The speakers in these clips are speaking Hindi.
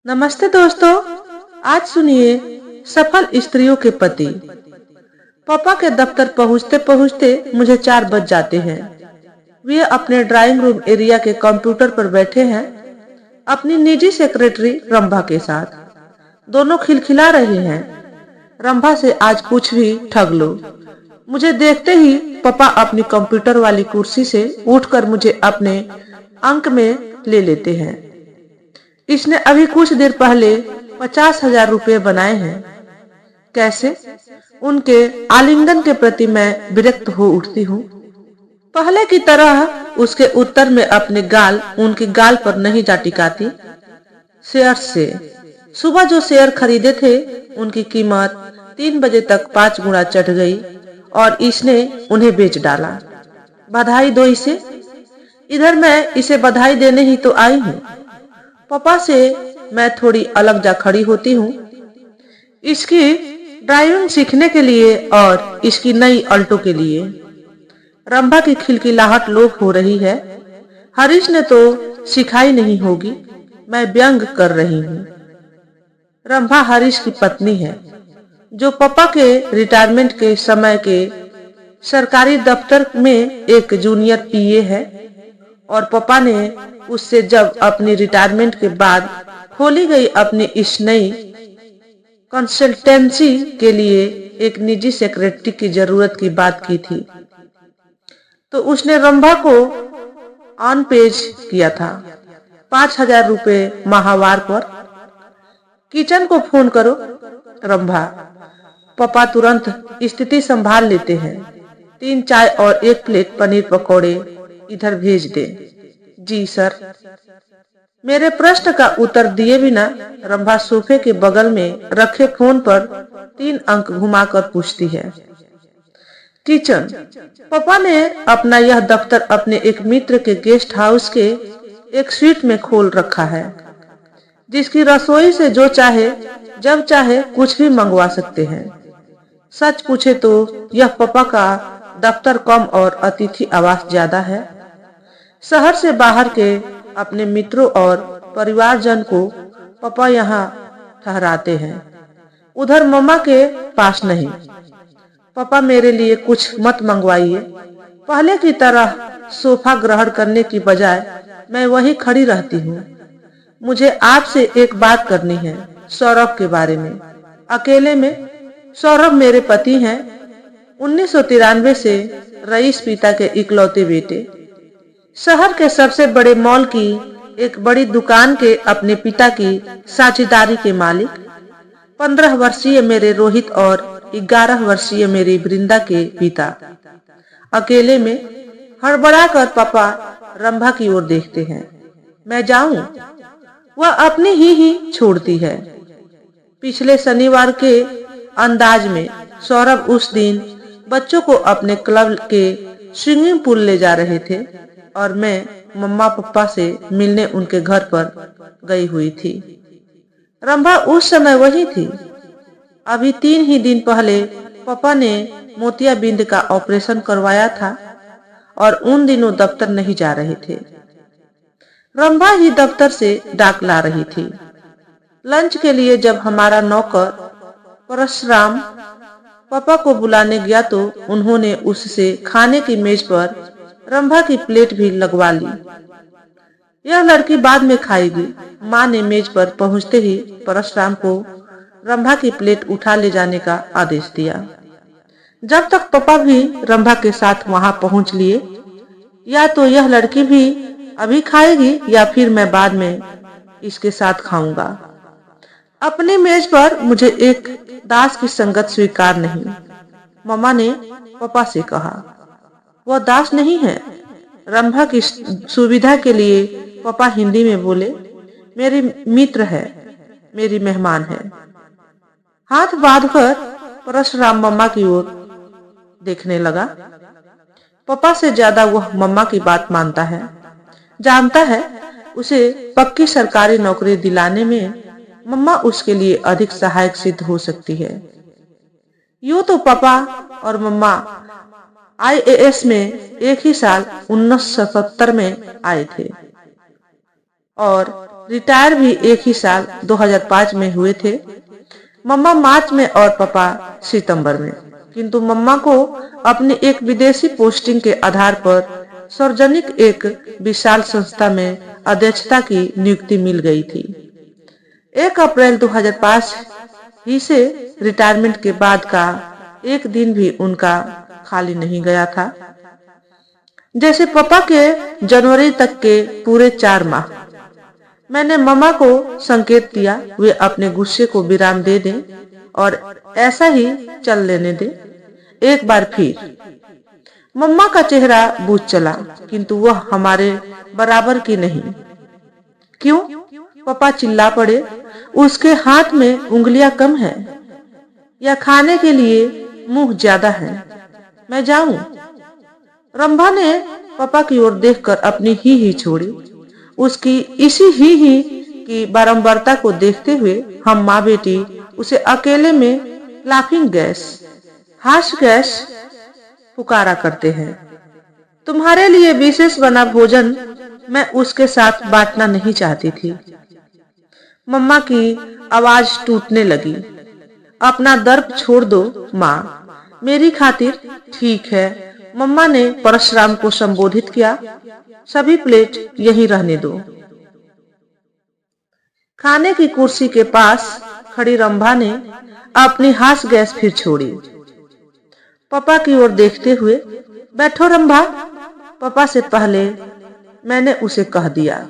नमस्ते दोस्तों। आज सुनिए सफल स्त्रियों के पति। पापा के दफ्तर पहुंचते पहुंचते मुझे 4 बज जाते हैं। वे अपने ड्राइंग रूम एरिया के कंप्यूटर पर बैठे हैं, अपनी निजी सेक्रेटरी रंभा के साथ। दोनों खिलखिला रहे हैं। रंभा से आज कुछ भी ठग लो। मुझे देखते ही पापा अपनी कंप्यूटर वाली कुर्सी से उठकर मुझे अपने अंक में ले लेते हैं। इसने अभी कुछ देर पहले 50,000 रुपये बनाए हैं। कैसे? उनके आलिंगन के प्रति मैं विरक्त हो उठती हूँ। पहले की तरह उसके उत्तर में अपने गाल उनकी गाल पर नहीं जा टिकाती। शेयर से सुबह जो शेयर खरीदे थे उनकी कीमत 3 बजे तक 5 गुना चढ़ गई और इसने उन्हें बेच डाला। बधाई दो इसे। इधर मैं इसे बधाई देने ही तो आई हूँ। पापा से मैं थोड़ी अलग जा खड़ी होती हूँ। इसकी ड्राइविंग सीखने के लिए और इसकी नई अल्टो के लिए। रंभा की खिलखिलाहट लोप हो रही है। हरीश ने तो सिखाई नहीं होगी। मैं व्यंग कर रही हूँ। रंभा हरीश की पत्नी है, जो पापा के रिटायरमेंट के समय के सरकारी दफ्तर में एक जूनियर पीए है और पापा ने उससे जब अपनी रिटायरमेंट के बाद खोली गई अपनी इस नई कंसल्टेंसी के लिए एक निजी सेक्रेटरी की जरूरत की बात की थी, तो उसने रंभा को ऑन पेज किया था 5,000 रुपये माहवार पर। किचन को फोन करो रंभा। पापा तुरंत स्थिति संभाल लेते हैं। 3 चाय और 1 प्लेट पनीर पकौड़े इधर भेज दे। जी सर। मेरे प्रश्न का उत्तर दिए बिना रंभा सोफे के बगल में रखे फोन पर 3 अंक घुमाकर पूछती है। किचन। पापा ने अपना यह दफ्तर अपने एक मित्र के गेस्ट हाउस के एक स्वीट में खोल रखा है, जिसकी रसोई से जो चाहे जब चाहे कुछ भी मंगवा सकते हैं। सच पूछे तो यह पापा का दफ्तर कम और अतिथि आवास ज्यादा है। शहर से बाहर के अपने मित्रों और परिवारजन को पापा यहाँ ठहराते हैं, उधर मम्मा के पास नहीं। पापा मेरे लिए कुछ मत मंगवाइए। पहले की तरह सोफा ग्रहण करने की बजाय मैं वही खड़ी रहती हूँ। मुझे आपसे एक बात करनी है, सौरभ के बारे में, अकेले में। सौरभ मेरे पति हैं। 1993 से रईस पिता के इकलौते बेटे। शहर के सबसे बड़े मॉल की एक बड़ी दुकान के अपने पिता की साझेदारी के मालिक। 15 वर्षीय मेरे रोहित और 11 वर्षीय मेरी वृंदा के पिता। अकेले में हड़बड़ाकर पापा रंभा की ओर देखते हैं। मैं जाऊं? वह अपनी ही छोड़ती है। पिछले शनिवार के अंदाज में सौरभ उस दिन बच्चों को अपने क्लब के स्विमिंग पूल ले जा रहे थे और मैं मम्मा पापा से मिलने उनके घर पर गई हुई थी। रंभा उस समय वही थी। अभी 3 ही दिन पहले पापा ने मोतियाबिंद का ऑपरेशन करवाया था और उन दिनों दफ्तर नहीं जा रहे थे। रंभा ही दफ्तर से डाक ला रही थी। लंच के लिए जब हमारा नौकर परशुराम पापा को बुलाने गया तो उन्होंने उससे खाने की मेज पर रंभा की प्लेट भी लगवा ली। यह लड़की बाद में खाएगी। माँ ने मेज पर पहुंचते ही परशुराम को रंभा की प्लेट उठा ले जाने का आदेश दिया। जब तक पापा भी रंभा के साथ वहां पहुंच लिए, या तो यह लड़की भी अभी खाएगी या फिर मैं बाद में इसके साथ खाऊंगा। अपनी मेज पर मुझे एक दास की संगत स्वीकार नहीं। मम्मा ने पापा से कहा, वह दास नहीं है। रंभा की सुविधा के लिए पापा हिंदी में बोले, मेरी मित्र है, मेरी मेहमान है। हाथ बांधकर परशुराम मम्मा की ओर देखने लगा। पापा से ज्यादा वह मम्मा की बात मानता है। जानता है उसे पक्की सरकारी नौकरी दिलाने में मम्मा उसके लिए अधिक सहायक सिद्ध हो सकती है। यूं तो पापा और मम्मा IAS में एक ही साल 1970 में आए थे और रिटायर भी एक ही साल 2005 में हुए थे। मम्मा मार्च में और पापा सितंबर में। किंतु मम्मा को अपनी एक विदेशी पोस्टिंग के आधार पर सार्वजनिक एक विशाल संस्था में अध्यक्षता की नियुक्ति मिल गई थी। 1 अप्रैल 2005 ही से रिटायरमेंट के बाद का एक दिन भी उनका खाली नहीं गया था। जैसे पापा के जनवरी तक के पूरे 4 माह मैंने मम्मा को संकेत दिया वे अपने गुस्से को विराम दे दें और ऐसा ही चल लेने दें। एक बार फिर मम्मा का चेहरा बूझ चला, किंतु वह हमारे बराबर की नहीं। क्यों? पापा चिल्ला पड़े। उसके हाथ में उंगलियां कम है या खाने के लिए मुंह ज्यादा है? मैं जाऊं? रंभा ने पापा की ओर देखकर अपनी ही छोड़ी। उसकी इसी ही की बारंबारता को देखते हुए हम माँ बेटी उसे अकेले में लाफिंग गैस, हास्य गैस पुकारा करते हैं। तुम्हारे लिए विशेष बना भोजन मैं उसके साथ बांटना नहीं चाहती थी। मम्मा की आवाज टूटने लगी। अपना दर्प छोड़ दो माँ, मेरी खातिर ठीक है। मम्मा ने परशुराम को संबोधित किया। सभी प्लेट यहीं रहने दो। खाने की कुर्सी के पास खड़ी रंभा ने अपनी हाथ गैस फिर छोड़ी। पापा की ओर देखते हुए, बैठो रंभा। पापा से पहले मैंने उसे कह दिया।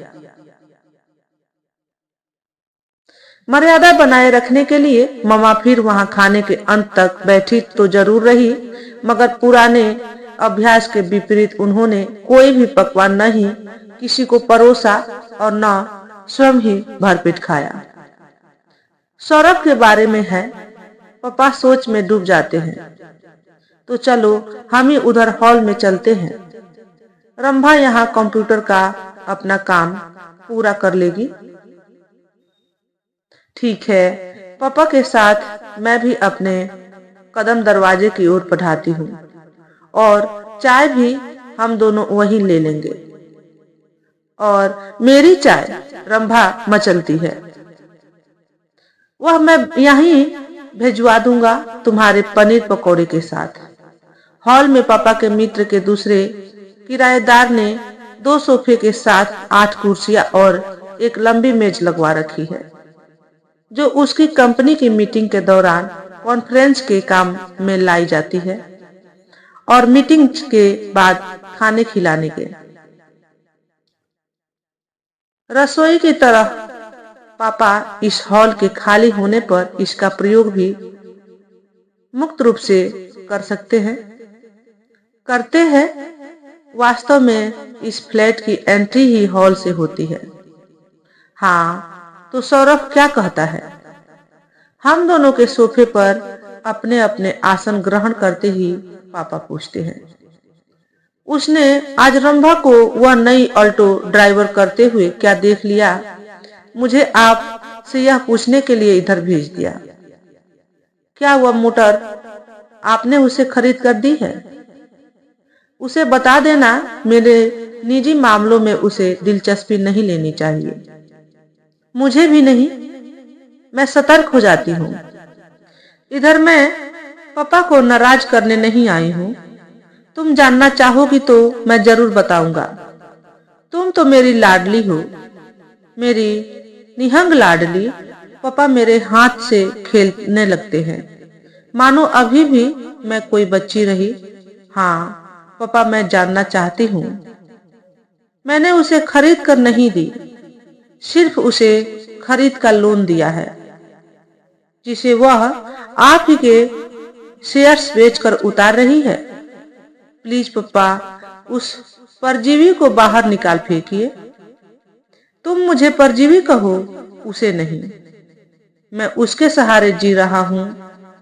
मर्यादा बनाए रखने के लिए मम्मा फिर वहां खाने के अंत तक बैठी तो जरूर रही, मगर पुराने अभ्यास के विपरीत उन्होंने कोई भी पकवान नहीं किसी को परोसा और न स्वयं ही भरपेट खाया। सौरभ के बारे में है। पापा सोच में डूब जाते हैं। तो चलो हम ही उधर हॉल में चलते हैं। रंभा यहाँ कंप्यूटर का अपना काम पूरा कर लेगी। ठीक है। पापा के साथ मैं भी अपने कदम दरवाजे की ओर बढ़ाती हूँ और चाय भी हम दोनों वहीं ले लेंगे। और मेरी चाय, रंभा मचलती है, वह मैं यहीं भेजवा दूंगा तुम्हारे पनीर पकौड़े के साथ। हॉल में पापा के मित्र के दूसरे किराएदार ने 2 सोफे के साथ 8 कुर्सियां और एक लंबी मेज लगवा रखी है, जो उसकी कंपनी की मीटिंग के दौरान कॉन्फ्रेंस के काम में लाई जाती है और मीटिंग के बाद खाने खिलाने के। रसोई की तरह पापा इस हॉल के खाली होने पर इसका प्रयोग भी मुक्त रूप से कर सकते हैं। करते हैं। वास्तव में इस फ्लैट की एंट्री ही हॉल से होती है। हाँ, तो सौरभ क्या कहता है? हम दोनों के सोफे पर अपने अपने आसन ग्रहण करते ही पापा पूछते हैं। उसने आज रंभा को वह नई ऑल्टो ड्राइवर करते हुए क्या देख लिया? मुझे आपसे यह पूछने के लिए इधर भेज दिया। क्या वह मोटर आपने उसे खरीद कर दी है? उसे बता देना मेरे निजी मामलों में उसे दिलचस्पी नहीं लेनी चाहिए। मुझे भी नहीं। मैं सतर्क हो जाती हूँ। इधर मैं पापा को नाराज करने नहीं आई हूँ। तुम जानना चाहोगी तो मैं जरूर बताऊंगा। तुम तो मेरी लाडली हो, मेरी निहंग लाडली। पापा मेरे हाथ से खेलने लगते हैं, मानो अभी भी मैं कोई बच्ची रही। हाँ पापा, मैं जानना चाहती हूँ। मैंने उसे खरीद कर नहीं दी, सिर्फ उसे खरीद का लोन दिया है, जिसे वह आप ही के शेयर्स बेचकर उतार रही है। प्लीज पापा, उस परजीवी को बाहर निकाल फेंकिए। तुम मुझे परजीवी कहो, उसे नहीं। मैं उसके सहारे जी रहा हूँ,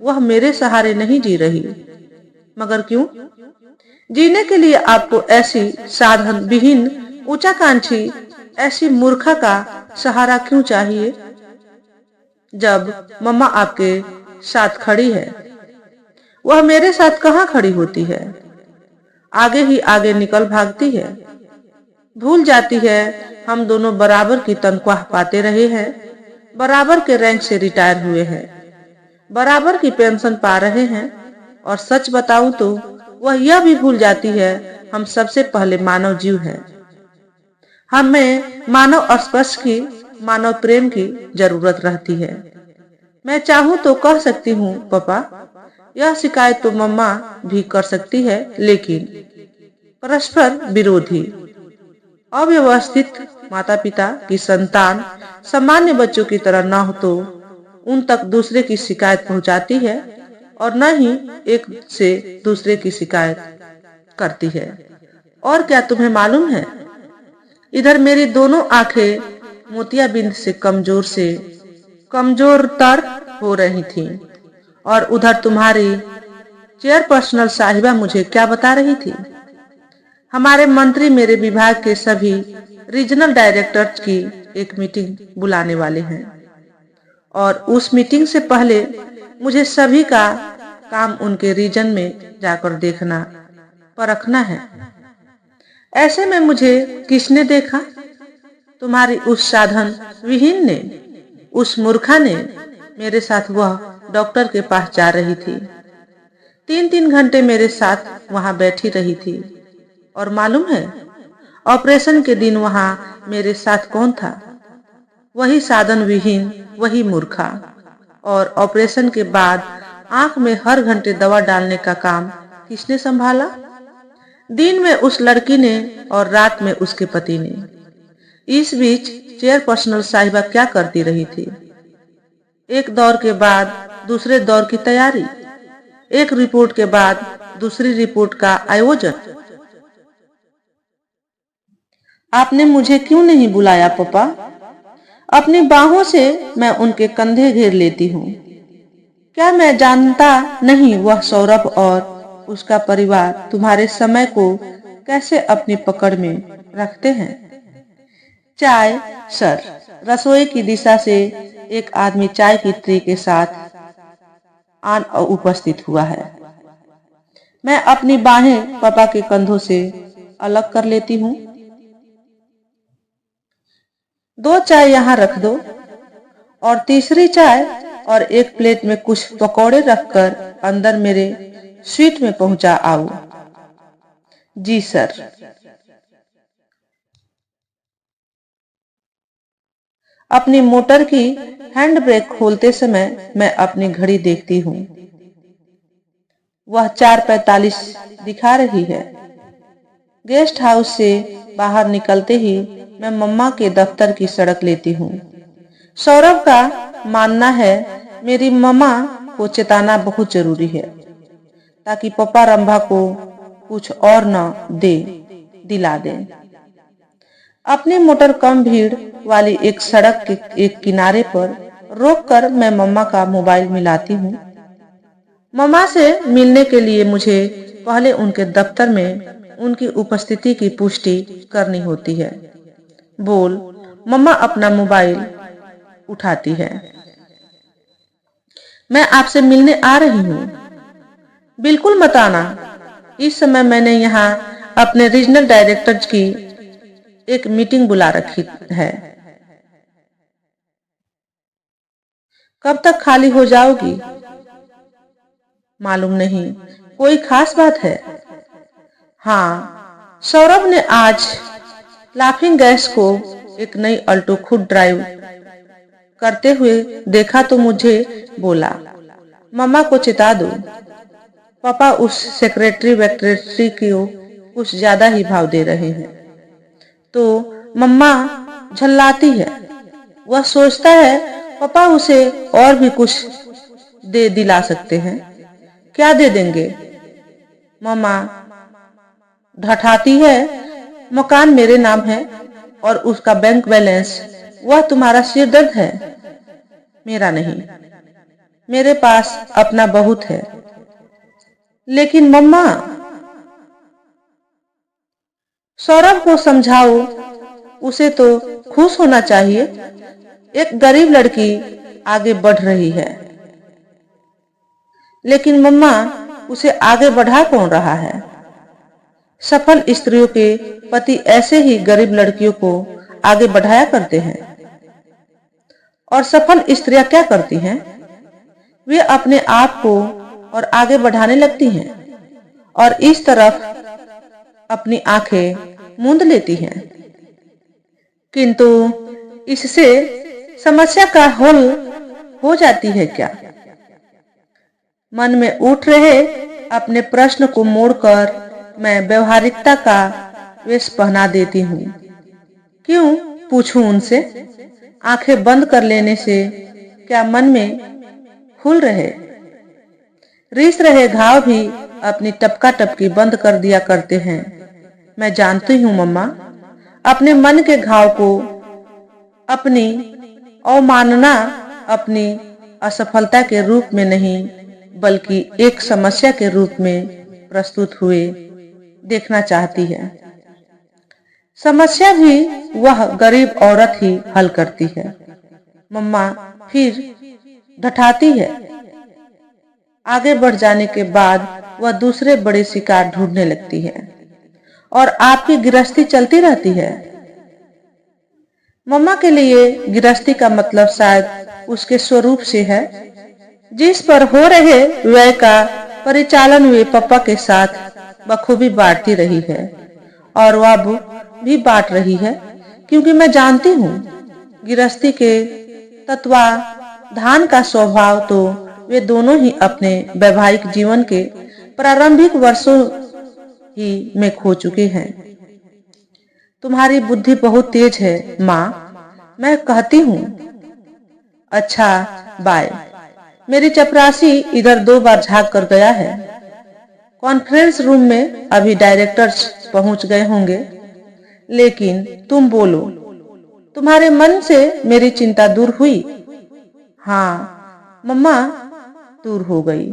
वह मेरे सहारे नहीं जी रही। मगर क्यों? जीने के लिए आपको ऐसी साधन विहीन उच्चाकांक्षी, ऐसी मूर्खा का सहारा क्यों चाहिए? जब मम्मा आपके साथ खड़ी है, वह मेरे साथ कहाँ खड़ी होती है? आगे ही आगे निकल भागती है। भूल जाती है हम दोनों बराबर की तनख्वाह पाते रहे हैं, बराबर के रैंक से रिटायर हुए हैं, बराबर की पेंशन पा रहे हैं। और सच बताऊं तो वह यह भी भूल जाती है हम सबसे पहले मानव जीव हैं। हमें मानव स्पर्श की, मानव प्रेम की जरूरत रहती है। मैं चाहूं तो कह सकती हूँ पापा, यह शिकायत तो मम्मा भी कर सकती है, लेकिन परस्पर विरोधी अव्यवस्थित माता पिता की संतान सामान्य बच्चों की तरह न हो तो उन तक दूसरे की शिकायत पहुंचाती है और न ही एक से दूसरे की शिकायत करती है। और क्या तुम्हें मालूम है, इधर मेरी दोनों आंखें मोतियाबिंद से कमजोरतर हो रही थीं और उधर तुम्हारी चेयरपर्सनल साहिबा मुझे क्या बता रही थी। हमारे मंत्री मेरे विभाग के सभी रीजनल डायरेक्टर्स की एक मीटिंग बुलाने वाले हैं और उस मीटिंग से पहले मुझे सभी का काम उनके रीजन में जाकर देखना, परखना है। ऐसे में मुझे किसने देखा? तुम्हारी उस साधन विहीन ने, उस मूर्खा ने मेरे साथ वह डॉक्टर के पास जा रही थी। 3-3 घंटे मेरे साथ वहां बैठी रही थी। और मालूम है ऑपरेशन के दिन वहां मेरे साथ कौन था? वही साधन विहीन, वही मूर्खा। और ऑपरेशन के बाद आंख में हर घंटे दवा डालने का काम किसने संभाला? दिन में उस लड़की ने और रात में उसके पति ने। इस बीच चेयरपर्सनल साहिबा क्या करती रही थी? एक दौर के बाद दूसरे दौर की तैयारी, एक रिपोर्ट के बाद दूसरी रिपोर्ट का आयोजन। आपने मुझे क्यों नहीं बुलाया पापा? अपनी बाहों से मैं उनके कंधे घेर लेती हूँ। क्या मैं जानता नहीं वह सौरभ और उसका परिवार तुम्हारे समय को कैसे अपनी पकड़ में रखते हैं? चाय सर। रसोई की दिशा से एक आदमी चाय की ट्रे के साथ आन उपस्थित हुआ है। मैं अपनी बाहें पापा के कंधों से अलग कर लेती हूँ। 2 चाय यहाँ रख दो और तीसरी चाय और एक प्लेट में कुछ पकौड़े रखकर अंदर मेरे स्वीट में पहुंचा आओ। जी सर। अपनी मोटर की हैंड ब्रेक खोलते समय मैं अपनी घड़ी देखती हूँ। वह 4:45 दिखा रही है। गेस्ट हाउस से बाहर निकलते ही मैं मम्मा के दफ्तर की सड़क लेती हूँ। सौरभ का मानना है मेरी मम्मा को चेताना बहुत जरूरी है ताकि पापा रंभा को कुछ और न दिला दे। अपनी मोटर कम भीड़ वाली एक सड़क के एक किनारे पर रोककर मैं मम्मा का मोबाइल मिलाती हूँ। मम्मा से मिलने के लिए मुझे पहले उनके दफ्तर में उनकी उपस्थिति की पुष्टि करनी होती है। बोल। मम्मा अपना मोबाइल उठाती है। मैं आपसे मिलने आ रही हूँ। बिल्कुल मत आना। इस समय मैंने यहाँ अपने रीजनल डायरेक्टर्स की एक मीटिंग बुला रखी है। कब तक खाली हो जाओगी? मालूम नहीं। कोई खास बात है? हाँ, सौरभ ने आज लाफिंग गैस को एक नई अल्टो खुद ड्राइव करते हुए देखा तो मुझे बोला, मम्मा को चिता दो। पापा उस सेक्रेटरी को कुछ ज्यादा ही भाव दे रहे हैं। तो मम्मा झल्लाती है। वह सोचता है पापा उसे और भी कुछ दिला सकते हैं। क्या दे देंगे? मम्मा ढठाती है, मकान मेरे नाम है और उसका बैंक बैलेंस वह तुम्हारा सिर दर्द है, मेरा नहीं। मेरे पास अपना बहुत है। लेकिन मम्मा, सौरभ को समझाओ, उसे तो खुश होना चाहिए। एक गरीब लड़की आगे बढ़ रही है। लेकिन मम्मा, उसे आगे बढ़ा कौन रहा है? सफल स्त्रियों के पति ऐसे ही गरीब लड़कियों को आगे बढ़ाया करते हैं। और सफल स्त्रियां क्या करती हैं? वे अपने आप को और आगे बढ़ाने लगती हैं और इस तरफ अपनी आंखें मूंद लेती हैं। किंतु इससे समस्या का हल हो जाती है क्या? मन में उठ रहे अपने प्रश्न को मोड़कर मैं व्यवहारिकता का वेश पहना देती हूँ। क्यों पूछूं उनसे? आंखें बंद कर लेने से क्या मन में खुल रहे? रिस रहे घाव भी अपनी टपका टपकी बंद कर दिया करते हैं। मैं जानती हूँ मम्मा, अपने मन के घाव को अपनी अवमानना, अपनी असफलता के रूप में नहीं बल्कि एक समस्या के रूप में प्रस्तुत हुए देखना चाहती है। समस्या भी वह गरीब औरत ही हल करती है। मम्मा फिर ढठाती है। आगे बढ़ जाने के बाद वह दूसरे बड़े शिकार ढूंढने लगती है और आपकी गृहस्थी चलती रहती है। मम्मा के लिए गृहस्थी का मतलब शायद उसके स्वरूप से है, जिस पर हो रहे व्यय का परिचालन वे पापा के साथ बखूबी बांटती रही है और वह भी बांट रही है, क्योंकि मैं जानती हूँ गृहस्थी के तत्वाधान का स्वभाव तो वे दोनों ही अपने वैवाहिक जीवन के प्रारंभिक वर्षों ही में खो चुके हैं। तुम्हारी बुद्धि बहुत तेज है माँ, मैं कहती हूँ। अच्छा बाय। मेरी चपरासी इधर 2 बार झांक कर गया है। कॉन्फ्रेंस रूम में अभी डायरेक्टर्स पहुंच गए होंगे, लेकिन तुम बोलो, तुम्हारे मन से मेरी चिंता दूर हुई? हाँ मम्मा, दूर हो गई।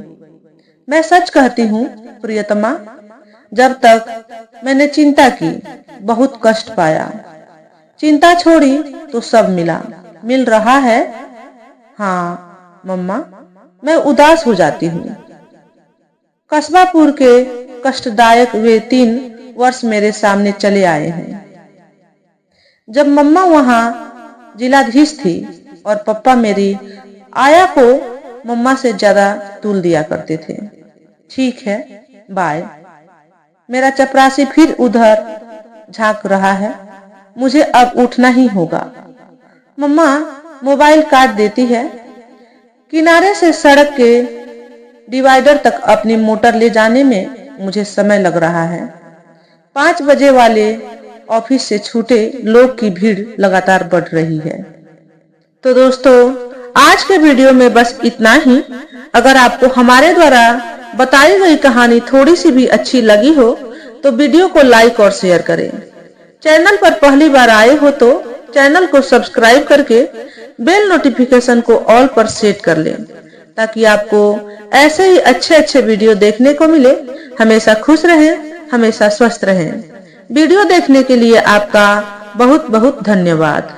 मैं सच कहती हूँ प्रियतमा, जब तक मैंने चिंता की बहुत कष्ट पाया। चिंता छोड़ी तो सब मिल रहा है। हाँ मम्मा, मैं उदास हो जाती हूँ। कस्बापुर के कष्टदायक वे 3 वर्ष मेरे सामने चले आए हैं। जब मम्मा वहां जिलाधीश थी और पापा मेरी आया को मम्मा से ज्यादा तुल दिया करते थे। ठीक है बाय। मेरा चपरासी फिर उधर झांक रहा है। मुझे अब उठना ही होगा। मम्मा मोबाइल काट देती है। किनारे से सड़क के डिवाइडर तक अपनी मोटर ले जाने में मुझे समय लग रहा है। 5 बजे वाले ऑफिस से छूटे लोग की भीड़ लगातार बढ़ रही है। तो दोस्तों, आज के वीडियो में बस इतना ही। अगर आपको हमारे द्वारा बताई गई कहानी थोड़ी सी भी अच्छी लगी हो तो वीडियो को लाइक और शेयर करें। चैनल पर पहली बार आए हो तो चैनल को सब्सक्राइब करके बेल नोटिफिकेशन को ऑल पर सेट कर लें, ताकि आपको ऐसे ही अच्छे वीडियो देखने को मिले। हमेशा खुश रहें, हमेशा स्वस्थ रहें। वीडियो देखने के लिए आपका बहुत बहुत धन्यवाद।